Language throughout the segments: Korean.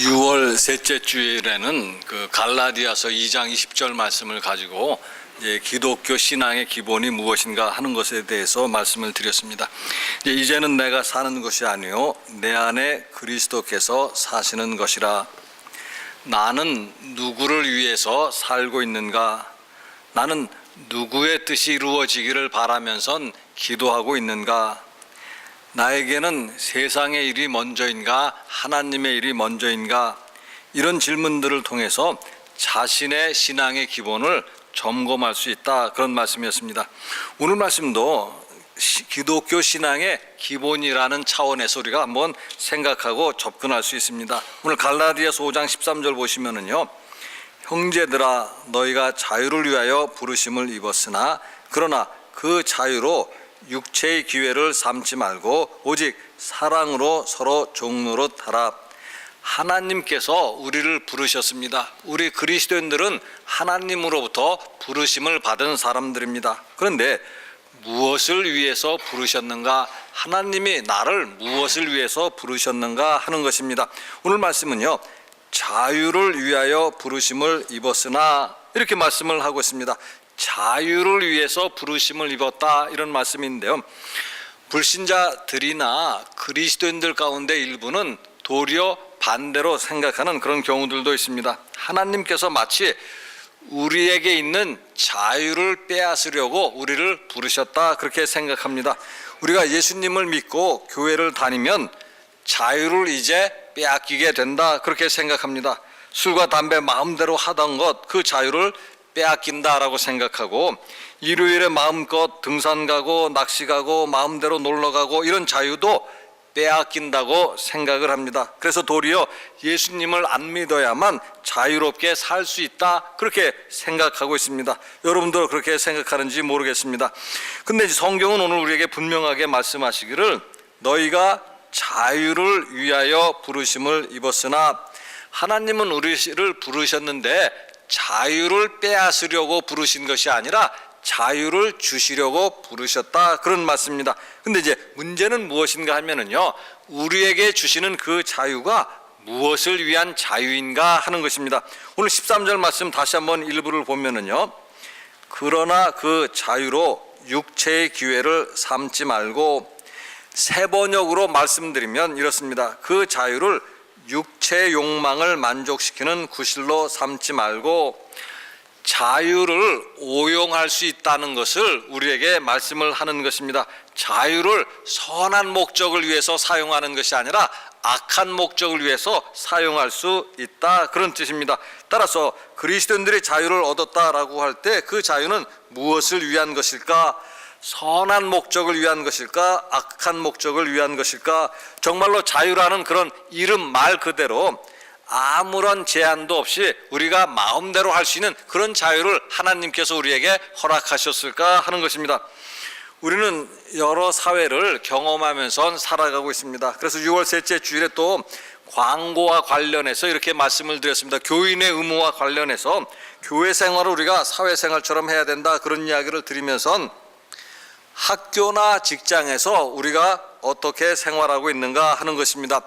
6월 셋째 주일에는 그 갈라디아서 2장 20절 말씀을 가지고 기독교 신앙의 기본이 무엇인가 하는 것에 대해서 말씀을 드렸습니다. 이제는 내가 사는 것이 아니요 내 안에 그리스도께서 사시는 것이라. 나는 누구를 위해서 살고 있는가? 나는 누구의 뜻이 이루어지기를 바라면선 기도하고 있는가? 나에게는 세상의 일이 먼저인가 하나님의 일이 먼저인가? 이런 질문들을 통해서 자신의 신앙의 기본을 점검할 수 있다, 그런 말씀이었습니다. 오늘 말씀도 기독교 신앙의 기본이라는 차원에서 우리가 한번 생각하고 접근할 수 있습니다. 오늘 갈라디아서 5장 13절 보시면은요, 형제들아 너희가 자유를 위하여 부르심을 입었으나 그러나 그 자유로 육체의 기회를 삼지 말고 오직 사랑으로 서로 종노릇 하라. 하나님께서 우리를 부르셨습니다. 우리 그리스도인들은 하나님으로부터 부르심을 받은 사람들입니다. 그런데 무엇을 위해서 부르셨는가? 하나님이 나를 무엇을 위해서 부르셨는가 하는 것입니다. 오늘 말씀은요, 자유를 위하여 부르심을 입었으나 이렇게 말씀을 하고 있습니다. 자유를 위해서 부르심을 입었다, 이런 말씀인데요, 불신자들이나 그리스도인들 가운데 일부는 도리어 반대로 생각하는 그런 경우들도 있습니다. 하나님께서 마치 우리에게 있는 자유를 빼앗으려고 우리를 부르셨다, 그렇게 생각합니다. 우리가 예수님을 믿고 교회를 다니면 자유를 이제 빼앗기게 된다, 그렇게 생각합니다. 술과 담배 마음대로 하던 것, 그 자유를 빼앗긴다라고 생각하고, 일요일에 마음껏 등산 가고 낚시 가고 마음대로 놀러 가고 이런 자유도 빼앗긴다고 생각을 합니다. 그래서 도리어 예수님을 안 믿어야만 자유롭게 살 수 있다, 그렇게 생각하고 있습니다. 여러분도 그렇게 생각하는지 모르겠습니다. 근데 성경은 오늘 우리에게 분명하게 말씀하시기를 너희가 자유를 위하여 부르심을 입었으나, 하나님은 우리를 부르셨는데 자유를 빼앗으려고 부르신 것이 아니라 자유를 주시려고 부르셨다, 그런 말씀입니다. 근데 이제 문제는 무엇인가 하면은요, 우리에게 주시는 그 자유가 무엇을 위한 자유인가 하는 것입니다. 오늘 13절 말씀 다시 한번 일부를 보면은요, 그러나 그 자유로 육체의 기회를 삼지 말고, 세 번역으로 말씀드리면 이렇습니다. 그 자유를 육체의 욕망을 만족시키는 구실로 삼지 말고, 자유를 오용할 수 있다는 것을 우리에게 말씀을 하는 것입니다. 자유를 선한 목적을 위해서 사용하는 것이 아니라 악한 목적을 위해서 사용할 수 있다, 그런 뜻입니다. 따라서 그리스도인들이 자유를 얻었다라고 할 때 그 자유는 무엇을 위한 것일까? 선한 목적을 위한 것일까? 악한 목적을 위한 것일까? 정말로 자유라는 그런 이름 말 그대로 아무런 제한도 없이 우리가 마음대로 할 수 있는 그런 자유를 하나님께서 우리에게 허락하셨을까 하는 것입니다. 우리는 여러 사회를 경험하면서 살아가고 있습니다. 그래서 6월 셋째 주일에 또 광고와 관련해서 이렇게 말씀을 드렸습니다. 교인의 의무와 관련해서 교회 생활을 우리가 사회생활처럼 해야 된다, 그런 이야기를 드리면서 학교나 직장에서 우리가 어떻게 생활하고 있는가 하는 것입니다.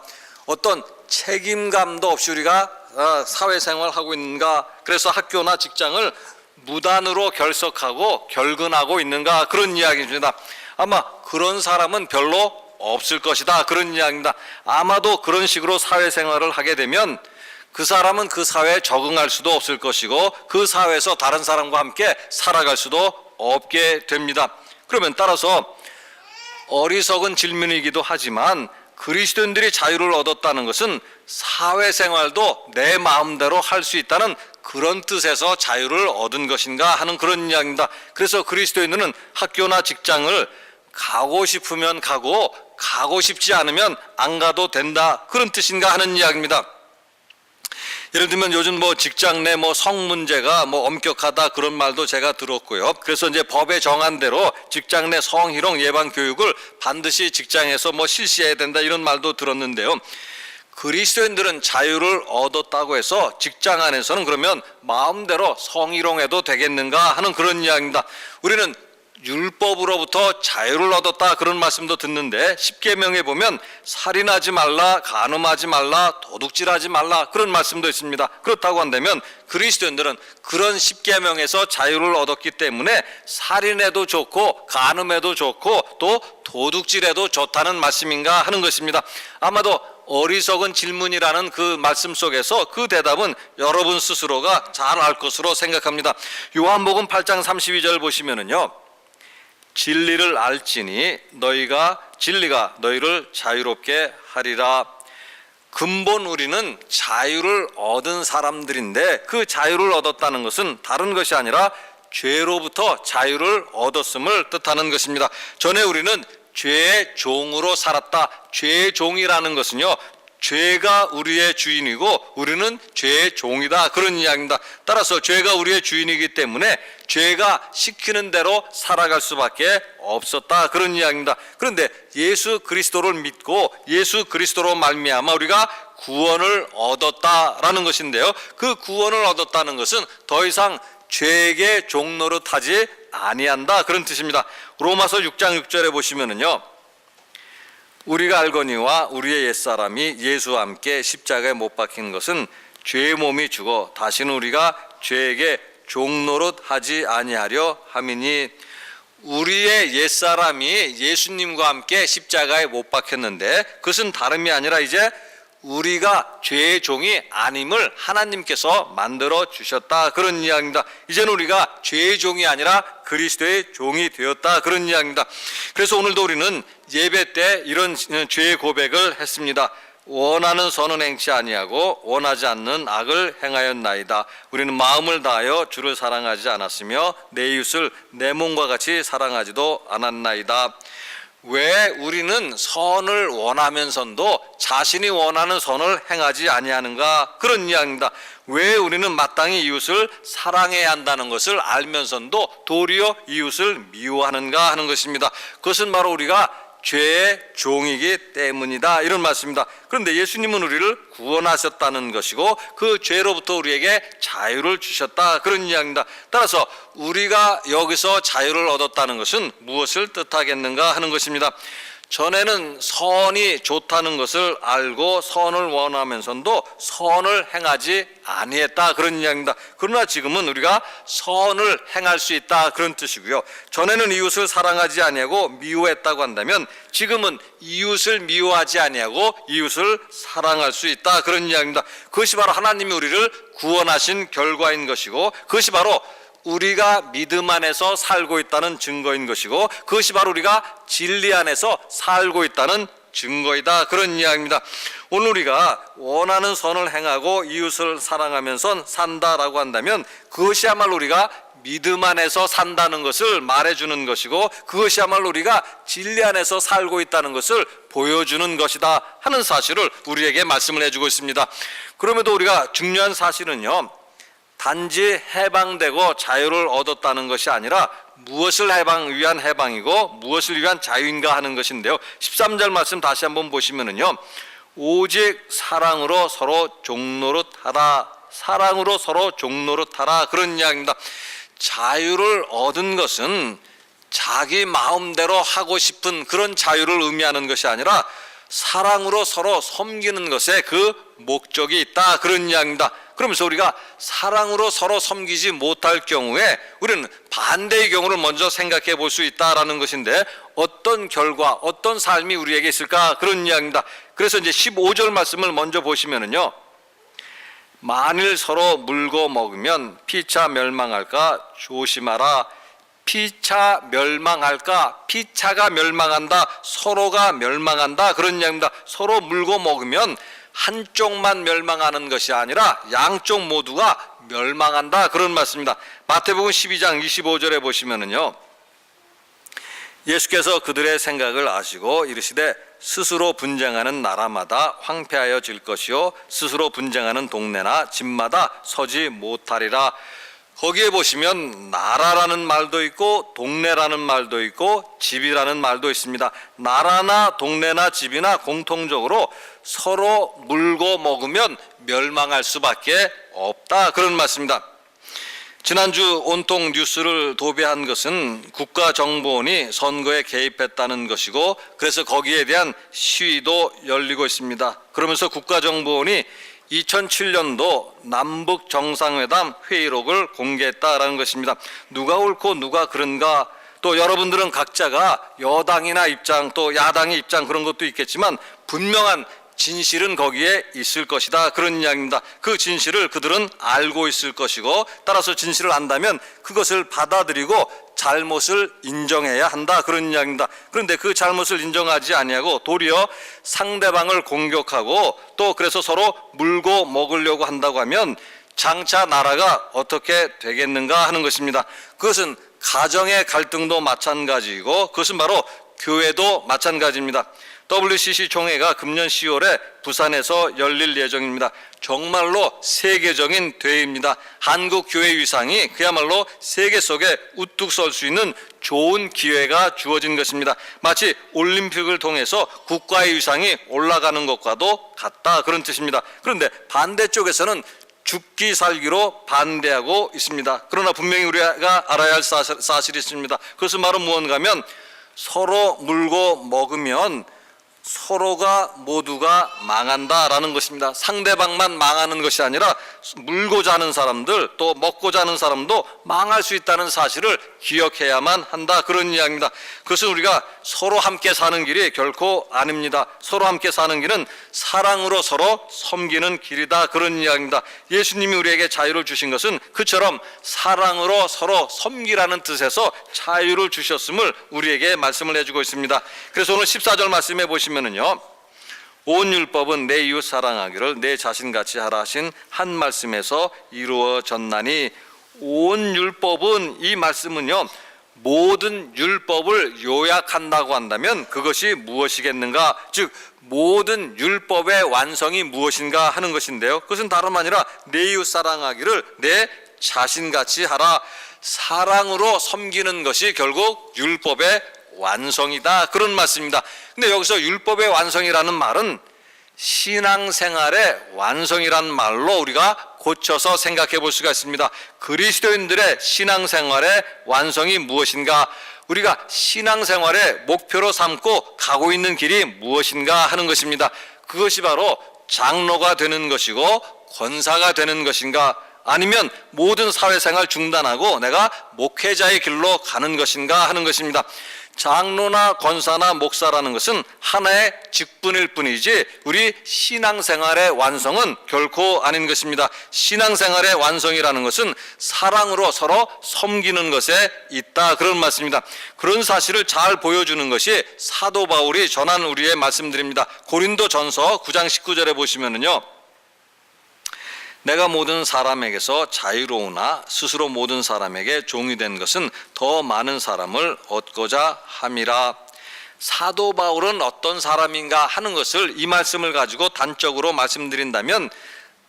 어떤 책임감도 없이 우리가 사회생활하고 있는가, 그래서 학교나 직장을 무단으로 결석하고 결근하고 있는가, 그런 이야기입니다. 아마 그런 사람은 별로 없을 것이다, 그런 이야기입니다. 아마도 그런 식으로 사회생활을 하게 되면 그 사람은 그 사회에 적응할 수도 없을 것이고 그 사회에서 다른 사람과 함께 살아갈 수도 없게 됩니다. 그러면 따라서 어리석은 질문이기도 하지만, 그리스도인들이 자유를 얻었다는 것은 사회생활도 내 마음대로 할 수 있다는 그런 뜻에서 자유를 얻은 것인가 하는 그런 이야기입니다. 그래서 그리스도인들은 학교나 직장을 가고 싶으면 가고 가고 싶지 않으면 안 가도 된다, 그런 뜻인가 하는 이야기입니다. 예를 들면 요즘 직장 내 성 문제가 엄격하다, 그런 말도 제가 들었고요. 그래서 이제 법에 정한 대로 직장 내 성희롱 예방 교육을 반드시 직장에서 실시해야 된다, 이런 말도 들었는데요. 그리스도인들은 자유를 얻었다고 해서 직장 안에서는 그러면 마음대로 성희롱해도 되겠는가 하는 그런 이야기입니다. 우리는 율법으로부터 자유를 얻었다 그런 말씀도 듣는데, 십계명에 보면 살인하지 말라, 간음하지 말라, 도둑질하지 말라 그런 말씀도 있습니다. 그렇다고 한다면 그리스도인들은 그런 십계명에서 자유를 얻었기 때문에 살인해도 좋고 간음해도 좋고 또 도둑질해도 좋다는 말씀인가 하는 것입니다. 아마도 어리석은 질문이라는 그 말씀 속에서 그 대답은 여러분 스스로가 잘 알 것으로 생각합니다. 요한복음 8장 32절 보시면은요, 진리를 알지니 진리가 너희를 자유롭게 하리라. 근본 우리는 자유를 얻은 사람들인데, 그 자유를 얻었다는 것은 다른 것이 아니라 죄로부터 자유를 얻었음을 뜻하는 것입니다. 전에 우리는 죄의 종으로 살았다. 죄의 종이라는 것은요, 죄가 우리의 주인이고 우리는 죄의 종이다 그런 이야기입니다. 따라서 죄가 우리의 주인이기 때문에 죄가 시키는 대로 살아갈 수밖에 없었다 그런 이야기입니다. 그런데 예수 그리스도를 믿고 예수 그리스도로 말미암아 우리가 구원을 얻었다라는 것인데요, 그 구원을 얻었다는 것은 더 이상 죄에게 종노릇하지 아니한다 그런 뜻입니다. 로마서 6장 6절에 보시면은요, 우리가 알거니와 우리의 옛사람이 예수와 함께 십자가에 못 박힌 것은 죄의 몸이 죽어 다시는 우리가 죄에게 종노릇하지 아니하려 함이니, 우리의 옛사람이 예수님과 함께 십자가에 못 박혔는데 그것은 다름이 아니라 이제 우리가 죄의 종이 아님을 하나님께서 만들어 주셨다 그런 이야기입니다. 이제는 우리가 죄의 종이 아니라 그리스도의 종이 되었다 그런 이야기입니다. 그래서 오늘도 우리는 예배 때 이런 죄의 고백을 했습니다. 원하는 선은 행치 아니하고 원하지 않는 악을 행하였나이다. 우리는 마음을 다하여 주를 사랑하지 않았으며 내 이웃을 내 몸과 같이 사랑하지도 않았나이다. 왜 우리는 선을 원하면서도 자신이 원하는 선을 행하지 아니하는가 그런 이야기입니다. 왜 우리는 마땅히 이웃을 사랑해야 한다는 것을 알면서도 도리어 이웃을 미워하는가 하는 것입니다. 그것은 바로 우리가 죄의 종이기 때문이다 이런 말씀입니다. 그런데 예수님은 우리를 구원하셨다는 것이고 그 죄로부터 우리에게 자유를 주셨다 그런 이야기입니다. 따라서 우리가 여기서 자유를 얻었다는 것은 무엇을 뜻하겠는가 하는 것입니다. 전에는 선이 좋다는 것을 알고 선을 원하면서도 선을 행하지 아니했다 그런 이야기입니다. 그러나 지금은 우리가 선을 행할 수 있다 그런 뜻이고요. 전에는 이웃을 사랑하지 아니하고 미워했다고 한다면 지금은 이웃을 미워하지 아니하고 이웃을 사랑할 수 있다 그런 이야기입니다. 그것이 바로 하나님이 우리를 구원하신 결과인 것이고, 그것이 바로 우리가 믿음 안에서 살고 있다는 증거인 것이고, 그것이 바로 우리가 진리 안에서 살고 있다는 증거이다 그런 이야기입니다. 오늘 우리가 원하는 선을 행하고 이웃을 사랑하면서 산다라고 한다면 그것이야말로 우리가 믿음 안에서 산다는 것을 말해주는 것이고, 그것이야말로 우리가 진리 안에서 살고 있다는 것을 보여주는 것이다 하는 사실을 우리에게 말씀을 해주고 있습니다. 그럼에도 우리가 중요한 사실은요, 단지 해방되고 자유를 얻었다는 것이 아니라 무엇을 위한 해방이고 무엇을 위한 자유인가 하는 것인데요, 13절 말씀 다시 한번 보시면은요, 오직 사랑으로 서로 종노릇하라, 사랑으로 서로 종노릇하라 그런 이야기입니다. 자유를 얻은 것은 자기 마음대로 하고 싶은 그런 자유를 의미하는 것이 아니라 사랑으로 서로 섬기는 것에 그 목적이 있다 그런 이야기입니다. 그러면서 우리가 사랑으로 서로 섬기지 못할 경우에 우리는 반대의 경우를 먼저 생각해 볼 수 있다라는 것인데, 어떤 결과, 어떤 삶이 우리에게 있을까 그런 이야기입니다. 그래서 이제 15절 말씀을 먼저 보시면은요, 만일 서로 물고 먹으면 피차 멸망할까 조심하라. 피차 멸망할까? 피차가 멸망한다, 서로가 멸망한다 그런 이야기입니다. 서로 물고 먹으면 한쪽만 멸망하는 것이 아니라 양쪽 모두가 멸망한다 그런 말씀입니다. 마태복음 12장 25절에 보시면은요, 예수께서 그들의 생각을 아시고 이르시되 스스로 분쟁하는 나라마다 황폐하여질 것이요 스스로 분쟁하는 동네나 집마다 서지 못하리라. 거기에 보시면 나라라는 말도 있고 동네라는 말도 있고 집이라는 말도 있습니다. 나라나 동네나 집이나 공통적으로 서로 물고 먹으면 멸망할 수밖에 없다 그런 말씀입니다. 지난주 온통 뉴스를 도배한 것은 국가정보원이 선거에 개입했다는 것이고, 그래서 거기에 대한 시위도 열리고 있습니다. 그러면서 국가정보원이 2007년도 남북 정상회담 회의록을 공개했다라는 것입니다. 누가 옳고 누가 그른가, 또 여러분들은 각자가 여당이나 입장 또 야당의 입장 그런 것도 있겠지만 분명한 진실은 거기에 있을 것이다, 그런 이야기입니다. 그 진실을 그들은 알고 있을 것이고, 따라서 진실을 안다면 그것을 받아들이고 잘못을 인정해야 한다, 그런 이야기입니다. 그런데 그 잘못을 인정하지 아니하고 도리어 상대방을 공격하고 또 그래서 서로 물고 먹으려고 한다고 하면 장차 나라가 어떻게 되겠는가 하는 것입니다. 그것은 가정의 갈등도 마찬가지이고 그것은 바로 교회도 마찬가지입니다. WCC 총회가 금년 10월에 부산에서 열릴 예정입니다. 정말로 세계적인 대회입니다. 한국 교회 위상이 그야말로 세계 속에 우뚝 설 수 있는 좋은 기회가 주어진 것입니다. 마치 올림픽을 통해서 국가의 위상이 올라가는 것과도 같다, 그런 뜻입니다. 그런데 반대쪽에서는 죽기 살기로 반대하고 있습니다. 그러나 분명히 우리가 알아야 할 사실이 있습니다. 그것은 바로 무언가 하면 서로 물고 먹으면 서로가 모두가 망한다라는 것입니다. 상대방만 망하는 것이 아니라 물고자 하는 사람들 또 먹고자 하는 사람도 망할 수 있다는 사실을 기억해야만 한다, 그런 이야기입니다. 그것은 우리가 서로 함께 사는 길이 결코 아닙니다. 서로 함께 사는 길은 사랑으로 서로 섬기는 길이다, 그런 이야기입니다. 예수님이 우리에게 자유를 주신 것은 그처럼 사랑으로 서로 섬기라는 뜻에서 자유를 주셨음을 우리에게 말씀을 해주고 있습니다. 그래서 오늘 14절 말씀해 보시면은요, 온 율법은 내 이웃 사랑하기를 내 자신같이 하라 하신 한 말씀에서 이루어졌나니, 온 율법은, 이 말씀은요 모든 율법을 요약한다고 한다면 그것이 무엇이겠는가, 즉 모든 율법의 완성이 무엇인가 하는 것인데요, 그것은 다름 아니라 내 이웃 사랑하기를 내 자신같이 하라, 사랑으로 섬기는 것이 결국 율법의 완성이다, 그런 말씀입니다. 근데 여기서 율법의 완성이라는 말은 신앙생활의 완성이라는 말로 우리가 고쳐서 생각해 볼 수가 있습니다. 그리스도인들의 신앙생활의 완성이 무엇인가, 우리가 신앙생활의 목표로 삼고 가고 있는 길이 무엇인가 하는 것입니다. 그것이 바로 장로가 되는 것이고 권사가 되는 것인가, 아니면 모든 사회생활 중단하고 내가 목회자의 길로 가는 것인가 하는 것입니다. 장로나 권사나 목사라는 것은 하나의 직분일 뿐이지 우리 신앙생활의 완성은 결코 아닌 것입니다. 신앙생활의 완성이라는 것은 사랑으로 서로 섬기는 것에 있다, 그런 말씀입니다. 그런 사실을 잘 보여주는 것이 사도 바울이 전한 우리의 말씀들입니다. 고린도전서 9장 19절에 보시면은요, 내가 모든 사람에게서 자유로우나 스스로 모든 사람에게 종이 된 것은 더 많은 사람을 얻고자 함이라. 사도 바울은 어떤 사람인가 하는 것을 이 말씀을 가지고 단적으로 말씀드린다면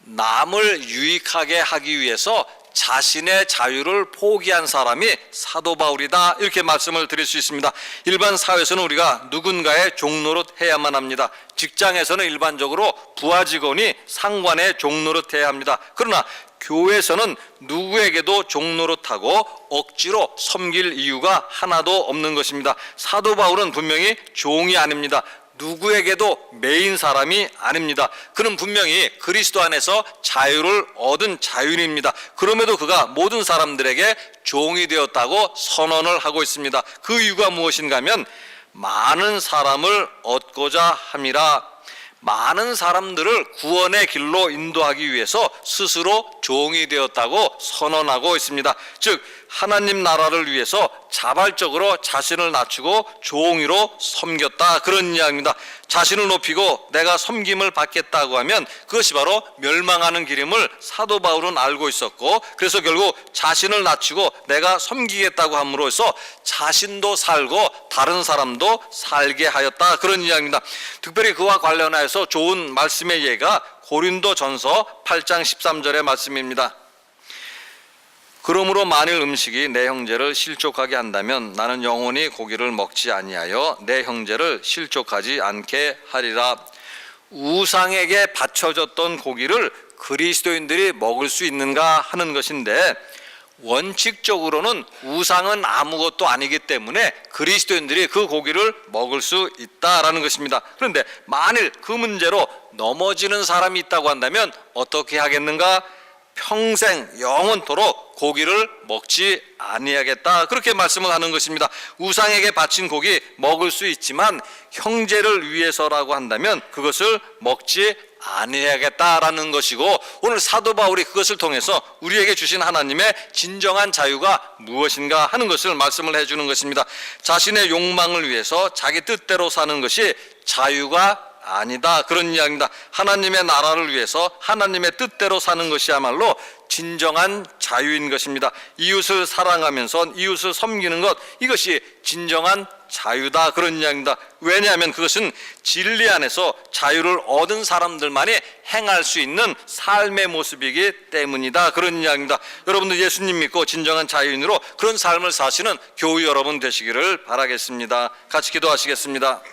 남을 유익하게 하기 위해서 자신의 자유를 포기한 사람이 사도 바울이다, 이렇게 말씀을 드릴 수 있습니다. 일반 사회에서는 우리가 누군가의 종노릇 해야만 합니다. 직장에서는 일반적으로 부하 직원이 상관의 종노릇 해야 합니다. 그러나 교회에서는 누구에게도 종노릇하고 억지로 섬길 이유가 하나도 없는 것입니다. 사도 바울은 분명히 종이 아닙니다. 누구에게도 매인 사람이 아닙니다. 그는 분명히 그리스도 안에서 자유를 얻은 자유인입니다. 그럼에도 그가 모든 사람들에게 종이 되었다고 선언을 하고 있습니다. 그 이유가 무엇인가 하면 많은 사람을 얻고자 함이라. 많은 사람들을 구원의 길로 인도하기 위해서 스스로 종이 되었다고 선언하고 있습니다. 즉 하나님 나라를 위해서 자발적으로 자신을 낮추고 종이로 섬겼다, 그런 이야기입니다. 자신을 높이고 내가 섬김을 받겠다고 하면 그것이 바로 멸망하는 길임을 사도 바울은 알고 있었고, 그래서 결국 자신을 낮추고 내가 섬기겠다고 함으로써 자신도 살고 다른 사람도 살게 하였다, 그런 이야기입니다. 특별히 그와 관련하여서 좋은 말씀의 예가 고린도전서 8장 13절의 말씀입니다. 그러므로 만일 음식이 내 형제를 실족하게 한다면 나는 영원히 고기를 먹지 아니하여 내 형제를 실족하지 않게 하리라. 우상에게 바쳐졌던 고기를 그리스도인들이 먹을 수 있는가 하는 것인데, 원칙적으로는 우상은 아무것도 아니기 때문에 그리스도인들이 그 고기를 먹을 수 있다라는 것입니다. 그런데 만일 그 문제로 넘어지는 사람이 있다고 한다면 어떻게 하겠는가? 평생 영원토록 고기를 먹지 아니하겠다, 그렇게 말씀을 하는 것입니다. 우상에게 바친 고기 먹을 수 있지만 형제를 위해서라고 한다면 그것을 먹지 아니하겠다라는 것이고, 오늘 사도 바울이 그것을 통해서 우리에게 주신 하나님의 진정한 자유가 무엇인가 하는 것을 말씀을 해주는 것입니다. 자신의 욕망을 위해서 자기 뜻대로 사는 것이 자유가 아니다, 그런 이야기입니다. 하나님의 나라를 위해서 하나님의 뜻대로 사는 것이야말로 진정한 자유인 것입니다. 이웃을 사랑하면서 이웃을 섬기는 것, 이것이 진정한 자유다, 그런 이야기입니다. 왜냐하면 그것은 진리 안에서 자유를 얻은 사람들만이 행할 수 있는 삶의 모습이기 때문이다, 그런 이야기입니다. 여러분들 예수님 믿고 진정한 자유인으로 그런 삶을 사시는 교우 여러분 되시기를 바라겠습니다. 같이 기도하시겠습니다.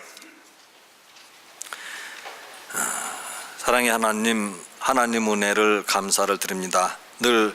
사랑의 하나님, 하나님 은혜를 감사를 드립니다. 늘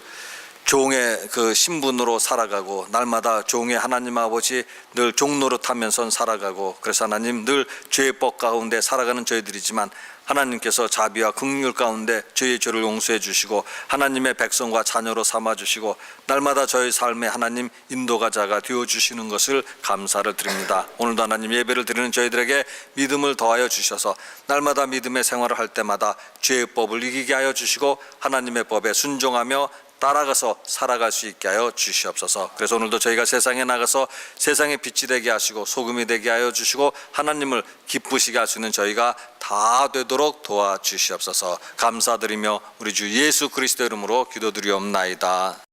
종의 그 신분으로 살아가고 날마다 종의 하나님 아버지 늘 종 노릇하면서 살아가고, 그래서 하나님 늘 죄법 가운데 살아가는 저희들이지만 하나님께서 자비와 긍휼 가운데 저희의 죄를 용서해 주시고 하나님의 백성과 자녀로 삼아 주시고 날마다 저희 삶에 하나님 인도가자가 되어 주시는 것을 감사를 드립니다. 오늘도 하나님 예배를 드리는 저희들에게 믿음을 더하여 주셔서 날마다 믿음의 생활을 할 때마다 죄의 법을 이기게 하여 주시고 하나님의 법에 순종하며 따라가서 살아갈 수 있게 하여 주시옵소서. 그래서 오늘도 저희가 세상에 나가서 세상의 빛이 되게 하시고 소금이 되게 하여 주시고 하나님을 기쁘시게 할 수 있는 저희가 다 되도록 도와주시옵소서. 감사드리며 우리 주 예수 그리스도 이름으로 기도드리옵나이다.